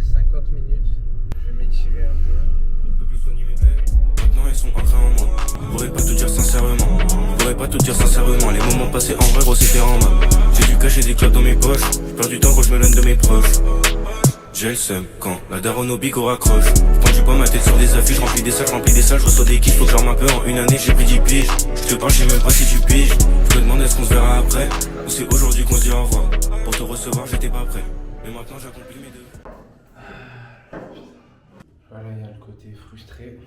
50 minutes. Je vais m'étirer un peu. On peut plus soigner mes plaies. Maintenant elles sont ancrées en moi. Je pourrais pas tout dire sincèrement. Je pourrais pas tout dire sincèrement. Les moments passés en vrai, gros, c'était en bas. J'ai dû cacher des clubs dans mes poches. Je perds du temps quand je me donne de mes proches. J'ai le seum quand la daronne au bigot raccroche. Quand je pas ma tête sur des affiches, remplis des salles, je reçois des kiffs, faut que je dorme un peu. En une année j'ai pris 10 piges. Je te parle, je sais même pas si tu piges. Je me demande est-ce qu'on se verra après. Ou c'est aujourd'hui qu'on se dit au revoir. Pour te recevoir j'étais pas prêt. Mais maintenant j'accomplis mes devoirs. Voilà, il y a le côté frustré.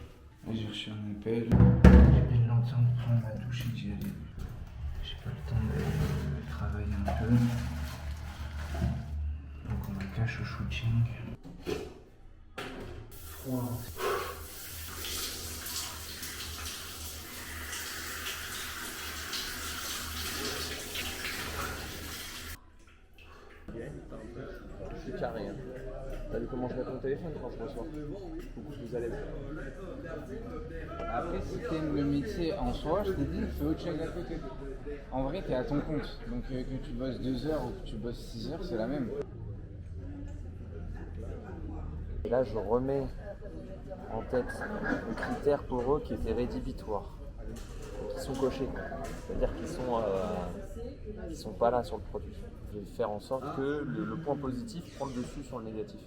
J'ai reçu un appel. J'ai mis le temps de prendre ma douche et d'y aller. J'ai pas le temps de travailler un peu. Donc on me cache au shooting. Froid. Je suis carré. Hein. T'as vu comment je mets ton téléphone quand je reçois? Vous allez bien. Après, si t'aimes le métier en soi, je t'ai dit, fais autre chose à côté. En vrai, t'es à ton compte. Donc que tu bosses 2 heures ou que tu bosses 6 heures, c'est la même. Et là, je remets en tête les critères pour eux qui étaient rédhibitoires, qui sont cochés. C'est-à-dire qu'ils sont pas là sur le produit. Je vais faire en sorte que le point positif prend le dessus sur le négatif.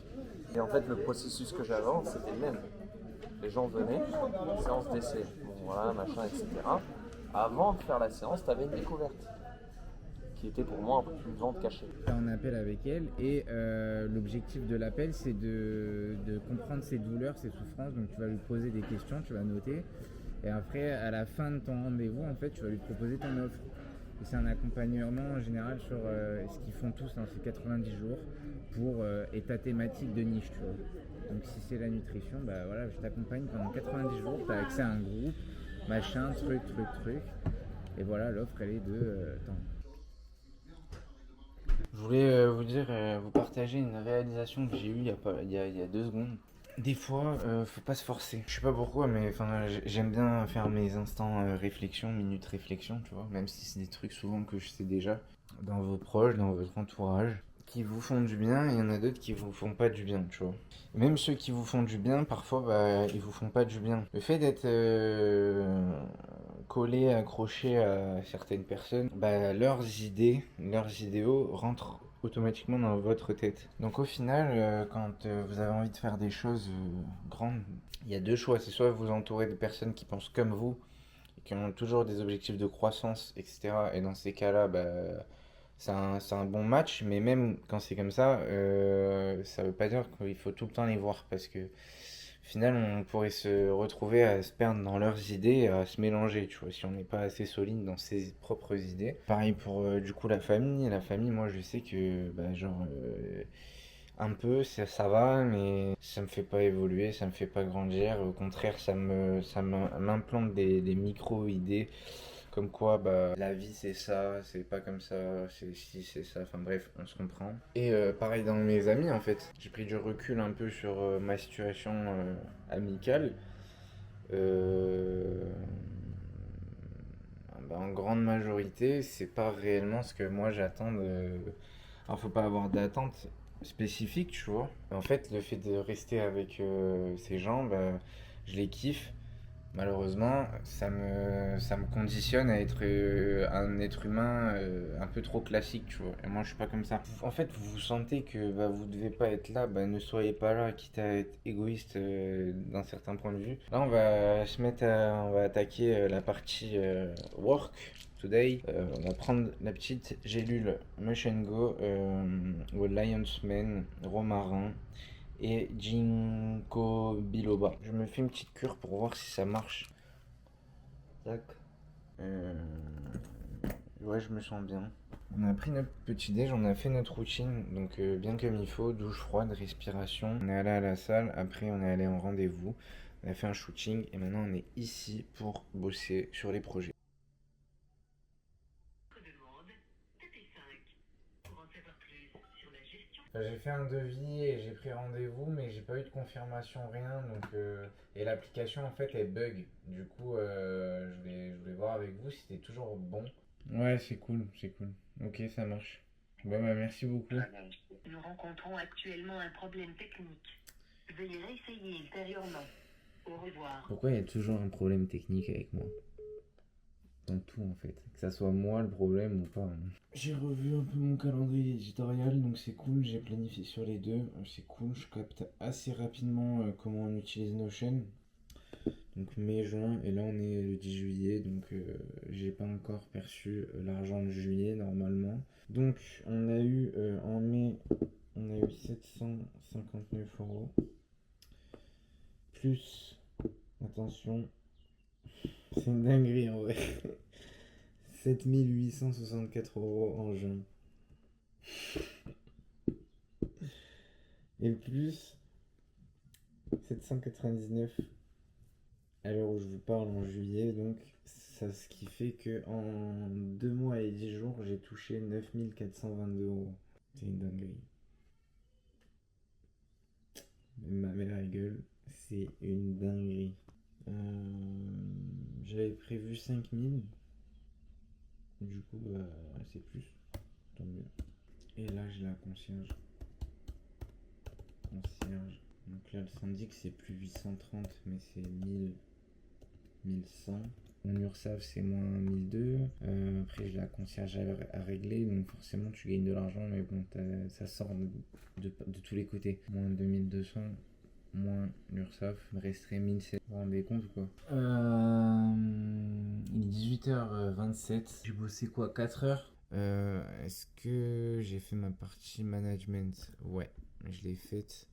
Et en fait, le processus que j'avais avant, c'était le même. Les gens venaient, séance d'essai, bon, voilà, machin, etc. Avant de faire la séance, tu avais une découverte qui était pour moi un peu plus vente cachée. Tu as un appel avec elle et l'objectif de l'appel, c'est de comprendre ses douleurs, ses souffrances. Donc tu vas lui poser des questions, tu vas noter. Et après, à la fin de ton rendez-vous, en fait, tu vas lui proposer ton offre. Et c'est un accompagnement en général sur ce qu'ils font tous dans ces 90 jours pour et ta thématique de niche, tu vois. Donc si c'est la nutrition, bah voilà, je t'accompagne pendant 90 jours, tu as accès à un groupe, machin, truc. Et voilà, l'offre elle est de temps. Je voulais vous dire, vous partager une réalisation que j'ai eue il y a 2 secondes. Des fois, faut pas se forcer. Je sais pas pourquoi, mais j'aime bien faire mes instants réflexion, minutes réflexion, tu vois, même si c'est des trucs souvent que je sais déjà. Dans vos proches, dans votre entourage, qui vous font du bien, et il y en a d'autres qui vous font pas du bien, tu vois. Même ceux qui vous font du bien, parfois, bah, ils vous font pas du bien. Le fait d'être collé, accroché à certaines personnes, bah, leurs idées, leurs idéaux rentrent automatiquement dans votre tête. Donc au final, quand vous avez envie de faire des choses grandes, il y a 2 choix. C'est soit vous entourez de personnes qui pensent comme vous, qui ont toujours des objectifs de croissance, etc. Et dans ces cas-là, bah, c'est un bon match, mais même quand c'est comme ça veut pas dire qu'il faut tout le temps les voir, parce que au final, on pourrait se retrouver à se perdre dans leurs idées, à se mélanger, tu vois, si on n'est pas assez solide dans ses propres idées. Pareil pour du coup la famille. La famille, moi je sais que bah, un peu ça va, mais ça me fait pas évoluer, ça me fait pas grandir. Au contraire, m'implante des micro-idées comme quoi bah, la vie c'est ça, c'est pas comme ça, c'est ci, c'est ça, enfin bref, on se comprend. Et pareil dans mes amis en fait, j'ai pris du recul un peu sur ma situation amicale. Bah, en grande majorité, c'est pas réellement ce que moi j'attends de. Alors faut pas avoir d'attente spécifique, tu vois. En fait, le fait de rester avec ces gens, bah, je les kiffe. Malheureusement, ça me conditionne à être un être humain un peu trop classique, tu vois. Et moi, je suis pas comme ça. En fait, vous sentez que bah, vous devez pas être là, bah, ne soyez pas là, quitte à être égoïste d'un certain point de vue. Là, on va attaquer la partie work today. On va prendre la petite gélule Mushengo, ou Lion's Mane, romarin et ginkgo biloba. Je me fais une petite cure pour voir si ça marche. Tac. Ouais, je me sens bien. On a pris notre petit déj, on a fait notre routine, donc bien comme il faut, douche froide, respiration. On est allé à la salle, après on est allé en rendez-vous, on a fait un shooting et maintenant on est ici pour bosser sur les projets. J'ai fait un devis et j'ai pris rendez-vous, mais j'ai pas eu de confirmation, rien. Donc, et l'application en fait elle bug. Du coup, je voulais voir avec vous si c'était toujours bon. Ouais, c'est cool, c'est cool. Ok, ça marche. Bon, bah, merci beaucoup. Nous rencontrons actuellement un problème technique. Veuillez réessayer ultérieurement. Au revoir. Pourquoi il y a toujours un problème technique avec moi? Dans tout en fait, que ça soit moi le problème ou pas, hein. J'ai revu un peu mon calendrier éditorial, donc c'est cool, j'ai planifié sur les deux, c'est cool, je capte assez rapidement comment on utilise Notion. Donc mai, juin, et là on est le 10 juillet, donc j'ai pas encore perçu l'argent de juillet normalement. Donc on a eu en mai, on a eu 759 €, plus, attention, c'est une dinguerie en vrai, 7 864 € en juin. Et le plus, 799 à l'heure où je vous parle en juillet, donc ça, ce qui fait que en 2 mois et 10 jours, j'ai touché 9 422 €. C'est une dinguerie. Ma mère la gueule, c'est une dinguerie. J'avais prévu 5000, du coup, c'est plus, tant mieux. Et là, j'ai la concierge. Donc là, le syndic, c'est plus 830, mais c'est 1100. Mon URSAF, c'est moins 1200. Après, j'ai la concierge à régler, donc forcément, tu gagnes de l'argent, mais bon, ça sort de tous les côtés. Moins 2200, moins l'URSAF, il me resterait 1700. Vous vous rendez compte ou quoi? Il est 18h27. J'ai bossé quoi, 4 heures? Est-ce que j'ai fait ma partie management? Ouais, je l'ai faite.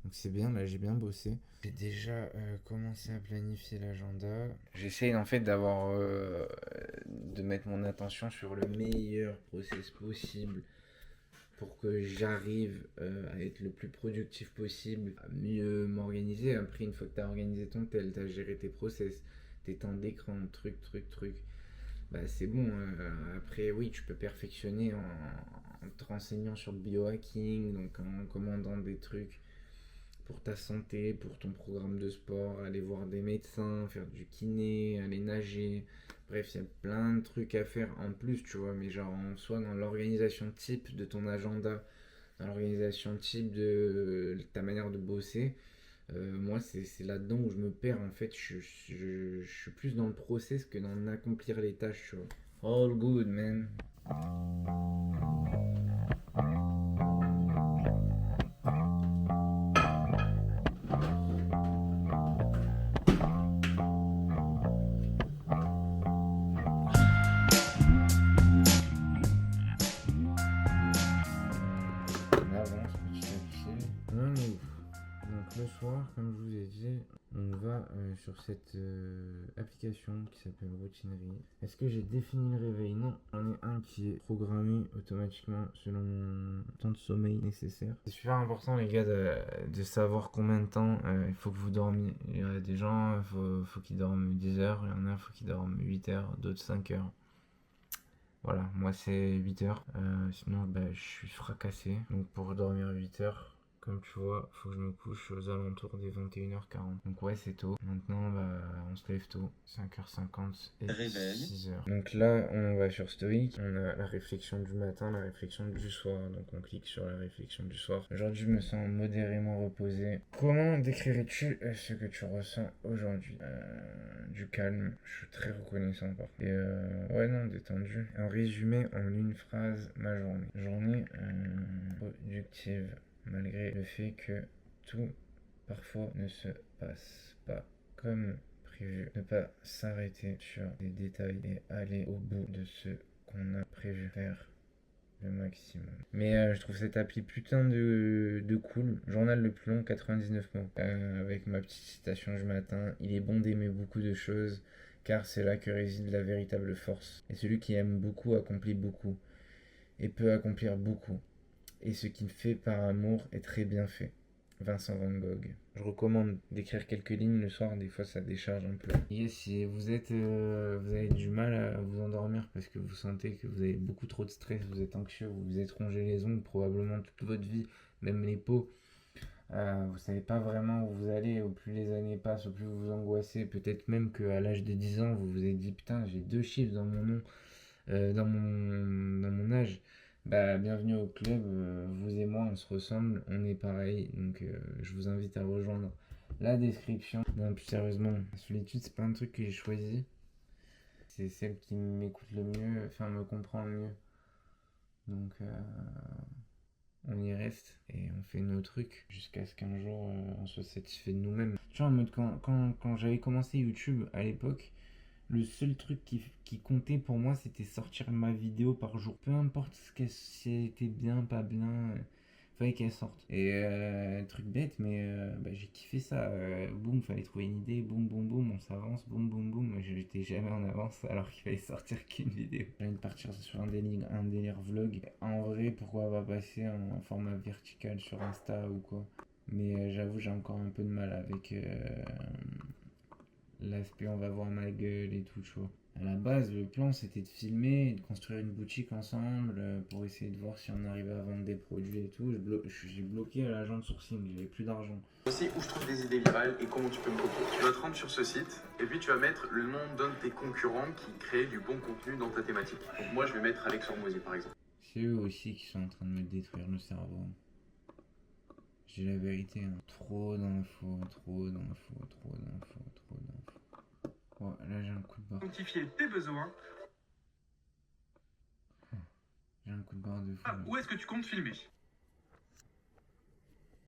Donc c'est bien, là j'ai bien bossé. J'ai déjà commencé à planifier l'agenda. J'essaye en fait de mettre mon attention sur le meilleur process possible pour que j'arrive à être le plus productif possible, à mieux m'organiser. Après, une fois que tu as organisé ton tel, tu as géré tes process, tes temps d'écran, truc, bah c'est bon. Après, oui, tu peux perfectionner en te renseignant sur le biohacking, donc en commandant des trucs pour ta santé, pour ton programme de sport, aller voir des médecins, faire du kiné, aller nager. Bref, il y a plein de trucs à faire en plus, tu vois, mais genre en soi, dans l'organisation type de ton agenda, dans l'organisation type de ta manière de bosser, moi, c'est là-dedans où je me perds en fait. Je suis plus dans le process que dans accomplir les tâches, tu vois. All good, man. On avance petit à petit. On est où? Donc le soir, comme je vous ai dit, on va sur cette application qui s'appelle Routinerie. Est-ce que j'ai défini le réveil? Non, j'en ai un qui est programmé automatiquement selon mon temps de sommeil nécessaire. C'est super important les gars de savoir combien de temps il faut que vous dormiez. Il y a des gens, il faut qu'ils dorment 10 heures, il y en a, il faut qu'ils dorment 8 heures, d'autres 5 heures. Voilà, moi c'est 8 heures, sinon je suis fracassé. Donc pour dormir 8 heures, comme tu vois, faut que je me couche aux alentours des 21h40. Donc ouais, c'est tôt. Maintenant, on se lève tôt, 5h50 et 6h. Donc là, on va sur Stoic. On a la réflexion du matin, la réflexion du soir. Donc on clique sur la réflexion du soir. Aujourd'hui, je me sens modérément reposé. Comment décrirais-tu ce que tu ressens aujourd'hui? Du calme. Je suis très reconnaissant par contre. Et ouais, non, détendu. En résumé, en une phrase, ma journée. Journée productive. Malgré le fait que tout parfois ne se passe pas comme prévu. Ne pas s'arrêter sur les détails et aller au bout de ce qu'on a prévu, faire le maximum. Mais je trouve cette appli putain de cool. Journal le plus long, 99 mots. Avec ma petite citation du matin. Il est bon d'aimer beaucoup de choses car c'est là que réside la véritable force. Et celui qui aime beaucoup accomplit beaucoup et peut accomplir beaucoup. Et ce qu'il fait par amour est très bien fait. Vincent Van Gogh. Je recommande d'écrire quelques lignes le soir, des fois ça décharge un peu. Et si vous avez du mal à vous endormir parce que vous sentez que vous avez beaucoup trop de stress, vous êtes anxieux, vous vous êtes rongé les ongles probablement toute votre vie, même les peaux. Vous savez pas vraiment où vous allez, au plus les années passent, au plus vous vous angoissez. Peut-être même qu'à l'âge de 10 ans, vous vous êtes dit putain, j'ai 2 chiffres dans mon nom, dans mon âge. Bah, bienvenue au club, vous et moi on se ressemble, on est pareil, donc je vous invite à rejoindre la description. Non, plus sérieusement, la solitude c'est pas un truc que j'ai choisi, c'est celle qui m'écoute le mieux, enfin me comprend le mieux. Donc on y reste et on fait nos trucs jusqu'à ce qu'un jour on soit satisfait de nous-mêmes. Tu vois, en mode quand j'avais commencé YouTube à l'époque, le seul truc qui comptait pour moi, c'était sortir ma vidéo par jour. Peu importe si elle était bien, pas bien, fallait qu'elle sorte. Et truc bête, mais bah, j'ai kiffé ça. Boum, fallait trouver une idée, boum, boum, boum, on s'avance, boum, boum, boum. Moi, j'étais jamais en avance alors qu'il fallait sortir qu'une vidéo. J'ai envie de partir sur un délire vlog. En vrai, pourquoi pas passer en format vertical sur Insta ou quoi. Mais j'avoue, j'ai encore un peu de mal avec l'aspect on va voir ma gueule et tout, tu vois. À la base, le plan c'était de filmer et de construire une boutique ensemble pour essayer de voir si on arrivait à vendre des produits et tout. J'ai bloqué à l'agent de sourcing, j'avais plus d'argent. Aussi où je trouve des idées virales et comment tu peux me copier. Tu vas te rendre sur ce site et puis tu vas mettre le nom d'un de tes concurrents qui crée du bon contenu dans ta thématique. Donc moi je vais mettre Alex Hormozy par exemple. C'est eux aussi qui sont en train de me détruire le cerveau. J'ai la vérité, hein. Trop d'infos, trop d'infos, trop d'infos, trop d'infos. Oh, là j'ai un coup de barre. Identifier tes besoins. J'ai un coup de barre de fou. Où est-ce que tu comptes filmer?